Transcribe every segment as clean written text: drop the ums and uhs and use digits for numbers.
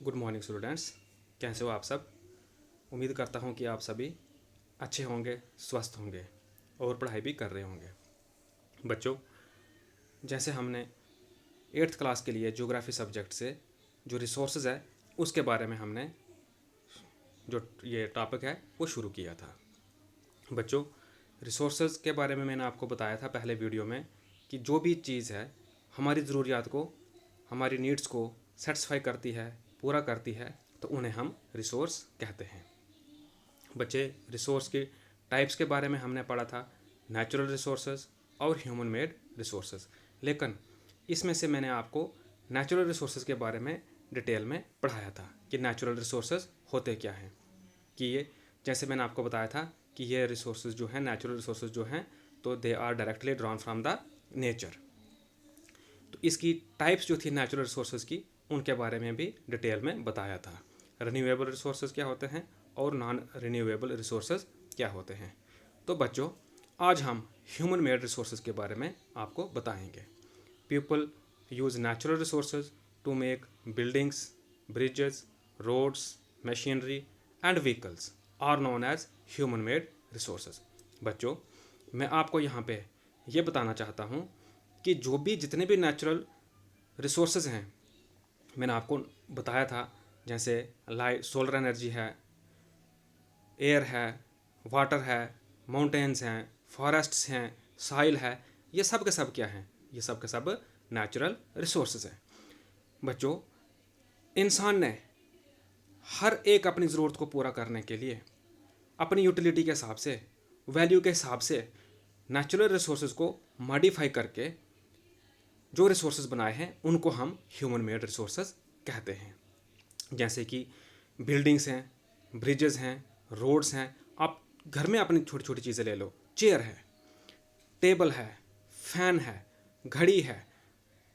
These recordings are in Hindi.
Good morning students. कैसे हो आप सब? उम्मीद करता हूँ कि आप सभी अच्छे होंगे, स्वस्थ होंगे और पढ़ाई भी कर रहे होंगे। बच्चों, जैसे हमने 8th क्लास के लिए ज्योग्राफी सब्जेक्ट से जो रिसोर्सेज है उसके बारे में हमने जो ये टॉपिक है वो शुरू किया था। बच्चों, रिसोर्सेज के बारे में मैंने आपको बताया था पहले वीडियो में कि जो भी चीज़ है हमारी ज़रूरियात को, हमारी नीड्स को सेटिस्फाई करती है, पूरा करती है, तो उन्हें हम रिसोर्स कहते हैं। बच्चे, रिसोर्स के टाइप्स के बारे में हमने पढ़ा था, नेचुरल रिसोर्सेज और ह्यूमन मेड रिसोर्सेज। लेकिन इसमें से मैंने आपको नेचुरल रिसोर्सेज के बारे में डिटेल में पढ़ाया था कि नेचुरल रिसोर्सेज होते क्या हैं। कि ये, जैसे मैंने आपको बताया था कि ये रिसोर्सेज जो हैं, नेचुरल रिसोर्सेज जो हैं, तो they are directly drawn from the nature. तो इसकी टाइप्स जो थी नेचुरल रिसोर्सेज की, उनके बारे में भी डिटेल में बताया था। रिन्यूएबल रिसोर्सेज क्या होते हैं और नॉन रिन्यूएबल रिसोर्सेज क्या होते हैं। तो बच्चों, आज हम ह्यूमन मेड रिसोर्सेज के बारे में आपको बताएंगे। People use natural resources to make buildings, bridges, roads, machinery and vehicles are known as human made resources. बच्चों, मैं आपको यहाँ पे ये बताना चाहता हूँ कि जो भी जितने भी नेचुरल रिसोर्सेज हैं, मैंने आपको बताया था, जैसे लाइट, सोलर एनर्जी है, एयर है, वाटर है, माउंटेन्स हैं, फॉरेस्ट्स हैं, सॉइल है, ये सब के सब क्या हैं? ये सब के सब नेचुरल रिसोर्सेज हैं। बच्चों, इंसान ने हर एक अपनी ज़रूरत को पूरा करने के लिए अपनी यूटिलिटी के हिसाब से, वैल्यू के हिसाब से नेचुरल रिसोर्सेज को मॉडिफाई करके जो रिसोर्सेज बनाए हैं उनको हम ह्यूमन मेड रिसोर्सेज कहते हैं। जैसे कि बिल्डिंग्स हैं, ब्रिजेस हैं, रोड्स हैं। आप घर में अपनी छोटी छोटी चीज़ें ले लो, चेयर है, टेबल है, फैन है, घड़ी है,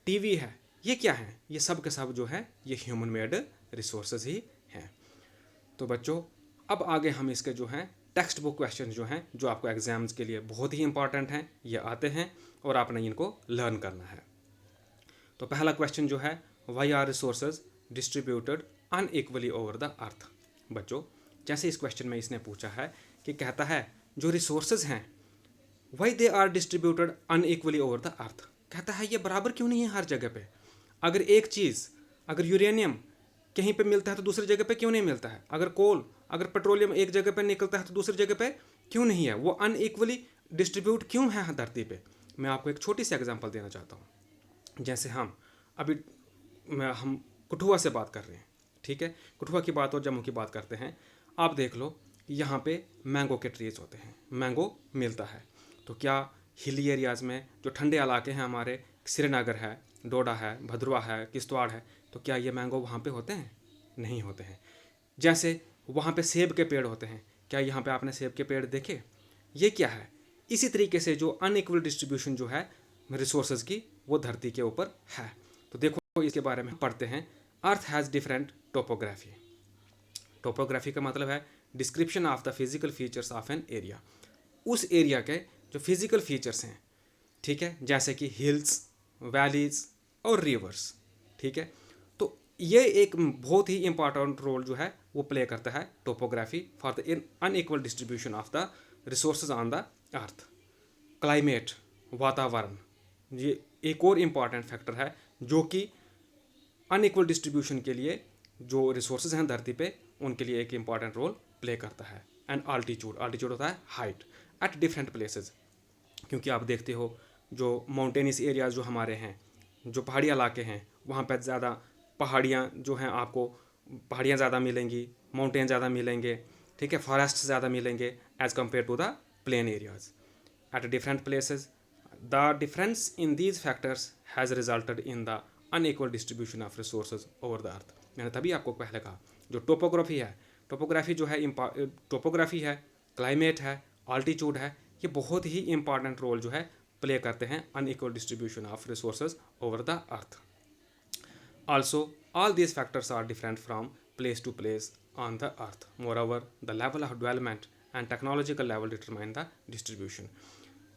टीवी है, ये क्या है? ये सब के सब जो है ये ह्यूमन मेड रिसोर्सेज ही हैं। तो बच्चों, अब आगे हम इसके जो हैं टेक्स्ट बुक क्वेश्चन जो हैं, जो आपको एग्जाम्स के लिए बहुत ही इंपॉर्टेंट हैं, ये आते हैं और आपने इनको लर्न करना है। तो पहला क्वेश्चन जो है, why are resources distributed unequally over the earth. बच्चों, जैसे इस क्वेश्चन में इसने पूछा है कि कहता है जो रिसोर्सेज हैं why they are distributed unequally over the earth. कहता है ये बराबर क्यों नहीं है हर जगह पे? अगर एक चीज़, अगर यूरेनियम कहीं पे मिलता है तो दूसरी जगह पे क्यों नहीं मिलता है? अगर कोल, अगर पेट्रोलियम एक जगह पे निकलता है तो दूसरी जगह पे क्यों नहीं है? वो अनइक्वली डिस्ट्रीब्यूट क्यों है धरती पे? मैं आपको एक छोटी सी एग्जांपल देना चाहता हूँ। जैसे हम अभी हम कठुआ से बात कर रहे हैं, ठीक है? कठुआ की बात और जम्मू की बात करते हैं। आप देख लो, यहाँ पे मैंगो के ट्रीज होते हैं, मैंगो मिलता है। तो क्या हिली एरियाज़ में जो ठंडे इलाके हैं हमारे, श्रीनगर है, डोडा है, भद्रवा है, किश्तवाड़ है, तो क्या ये मैंगो वहाँ पे होते हैं? नहीं होते हैं। जैसे वहाँ पे सेब के पेड़ होते हैं, क्या यहाँ पे आपने सेब के पेड़ देखे? ये क्या है? इसी तरीके से जो अनइक्वल डिस्ट्रीब्यूशन जो है रिसोर्सेज की, वो धरती के ऊपर है। तो देखो, इसके बारे में पढ़ते हैं। अर्थ हैज़ डिफरेंट टोपोग्राफी। टोपोग्राफी का मतलब है description of the physical features of an area. उस एरिया के जो फिजिकल फीचर्स हैं, ठीक है, जैसे कि हिल्स, वैलीज और रिवर्स, ठीक है। तो ये एक बहुत ही इंपॉर्टेंट रोल जो है वो प्ले करता है topography for the unequal distribution of the resources on the earth. Climate, वातावरण, ये एक और इम्पॉर्टेंट फैक्टर है जो कि अनइक्वल डिस्ट्रीब्यूशन के लिए जो रिसोर्सेज हैं धरती पे, उनके लिए एक इम्पॉर्टेंट रोल प्ले करता है। एंड आल्टीट्यूड, आल्टीट्यूड होता है हाइट एट डिफरेंट प्लेसेस। क्योंकि आप देखते हो जो माउंटेनियस एरियाज जो हमारे हैं, जो पहाड़ी इलाके हैं, वहाँ पर ज़्यादा पहाड़ियाँ जो हैं, आपको पहाड़ियाँ ज़्यादा मिलेंगी, माउंटेन ज़्यादा मिलेंगे, ठीक है, फॉरेस्ट ज़्यादा मिलेंगे as compared to the plain areas at different places. The difference in these factors has resulted in the unequal distribution of resources over the earth. मैंने तभी आपको पहले कहा, जो टोपोग्राफी है, टोपोग्राफी जो है, टोपोग्राफी है, क्लाइमेट है, आल्टीट्यूड है, ये बहुत ही इंपॉर्टेंट रोल जो है प्ले करते हैं unequal distribution of resources over the earth. Also all these factors are different from place to place on the earth. Moreover the level of development and technological level determine the distribution.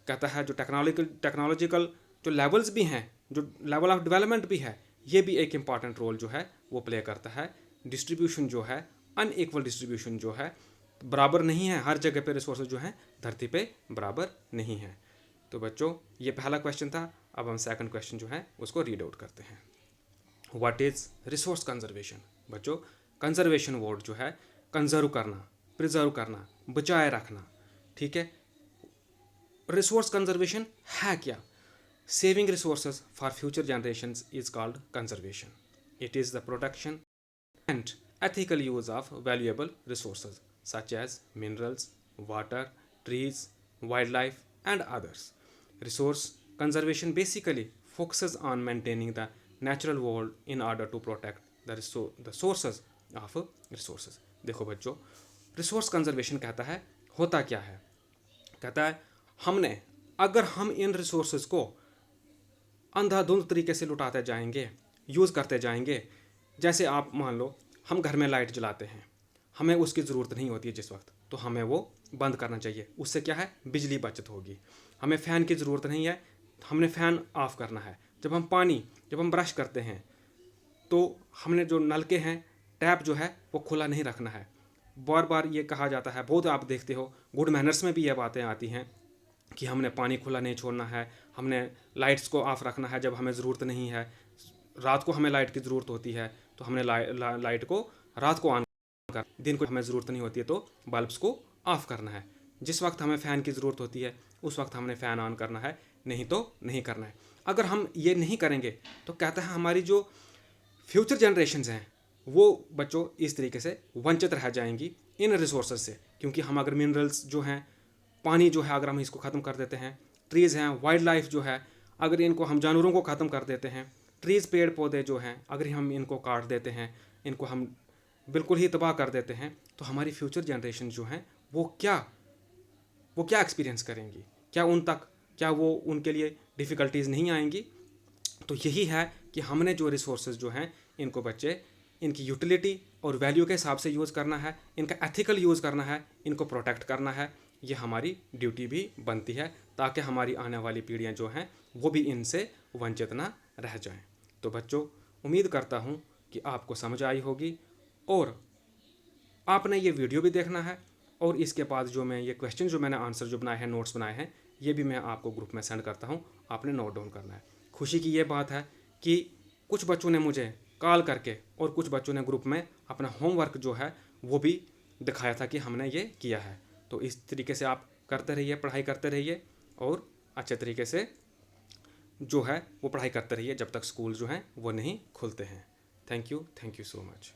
कहता है जो टेक्नोलॉजिकल जो लेवल्स भी हैं, जो लेवल ऑफ डेवलपमेंट भी है, ये भी एक इम्पॉर्टेंट रोल जो है वो प्ले करता है डिस्ट्रीब्यूशन जो है, अनइक्वल डिस्ट्रीब्यूशन जो है, बराबर नहीं है। हर जगह पे रिसोर्सेज जो हैं धरती पे बराबर नहीं है। तो बच्चों ये पहला क्वेश्चन था। अब हम सेकंड क्वेश्चन जो है उसको रीड आउट करते हैं। What is resource conservation? बच्चों कंजर्वेशन वर्ड जो है कंजर्व करना, प्रिजर्व करना, बचाए रखना, ठीक है। रिसोर्स कंजर्वेशन है क्या? Saving resources for future generations is called conservation. It is the protection and ethical use of valuable resources such as minerals, water, trees, wildlife, and others. Resource conservation basically focuses on maintaining the natural world in order to protect the sources of resources. देखो बच्चों, रिसोर्स कंजर्वेशन कहता है होता क्या है? कहता है हमने अगर हम इन रिसोर्सेज को अंधाधुंध तरीके से लुटाते जाएंगे, यूज़ करते जाएंगे, जैसे आप मान लो हम घर में लाइट जलाते हैं, हमें उसकी ज़रूरत नहीं होती है जिस वक्त, तो हमें वो बंद करना चाहिए। उससे क्या है, बिजली बचत होगी। हमें फ़ैन की ज़रूरत नहीं है, हमने फ़ैन ऑफ़ करना है। जब हम ब्रश करते हैं तो हमने जो नलके हैं, टैप जो है वो खुला नहीं रखना है। बार बार ये कहा जाता है, बहुत आप देखते हो गुड मैनर्स में भी ये बातें आती हैं कि हमने पानी खुला नहीं छोड़ना है, हमने लाइट्स को ऑफ रखना है जब हमें ज़रूरत नहीं है। रात को हमें लाइट की ज़रूरत होती है तो हमने लाइट को रात को ऑन कर, दिन को हमें ज़रूरत नहीं होती है तो बल्ब्स को ऑफ़ करना है। जिस वक्त हमें फ़ैन की ज़रूरत होती है उस वक्त हमने फ़ैन ऑन करना है, नहीं तो नहीं करना है। अगर हम ये नहीं करेंगे तो कहते हैं हमारी जो फ्यूचर जनरेशन्स हैं वो बच्चों इस तरीके से वंचित रह जाएंगी इन रिसोर्सेज से। क्योंकि हम अगर मिनरल्स जो हैं, पानी जो है, अगर हम इसको ख़त्म कर देते हैं, ट्रीज़ हैं, वाइल्ड लाइफ जो है, अगर इनको हम जानवरों को ख़त्म कर देते हैं, ट्रीज़ पेड़ पौधे जो हैं अगर हम इनको काट देते हैं, इनको हम बिल्कुल ही तबाह कर देते हैं, तो हमारी फ्यूचर जनरेशन जो हैं वो क्या एक्सपीरियंस करेंगी? क्या वो उनके लिए डिफ़िकल्टीज़ नहीं आएंगी? तो यही है कि हमने जो रिसोर्सेज जो हैं इनको बच्चे इनकी यूटिलिटी और वैल्यू के हिसाब से यूज़ करना है, इनका एथिकल यूज़ करना है, इनको प्रोटेक्ट करना है। ये हमारी ड्यूटी भी बनती है ताकि हमारी आने वाली पीढ़ियाँ जो हैं वो भी इनसे वंचित ना रह जाएं। तो बच्चों उम्मीद करता हूँ कि आपको समझ आई होगी और आपने ये वीडियो भी देखना है और इसके बाद जो मैं ये क्वेश्चन जो मैंने आंसर जो बनाए हैं, नोट्स बनाए हैं, ये भी मैं आपको ग्रुप में सेंड करता हूँ, आपने नोट डाउन करना है। खुशी की ये बात है कि कुछ बच्चों ने मुझे कॉल करके और कुछ बच्चों ने ग्रुप में अपना होमवर्क जो है वो भी दिखाया था कि हमने ये किया है। तो इस तरीके से आप करते रहिए, पढ़ाई करते रहिए और अच्छे तरीके से जो है वो पढ़ाई करते रहिए जब तक स्कूल जो हैं वो नहीं खुलते हैं। Thank you so much.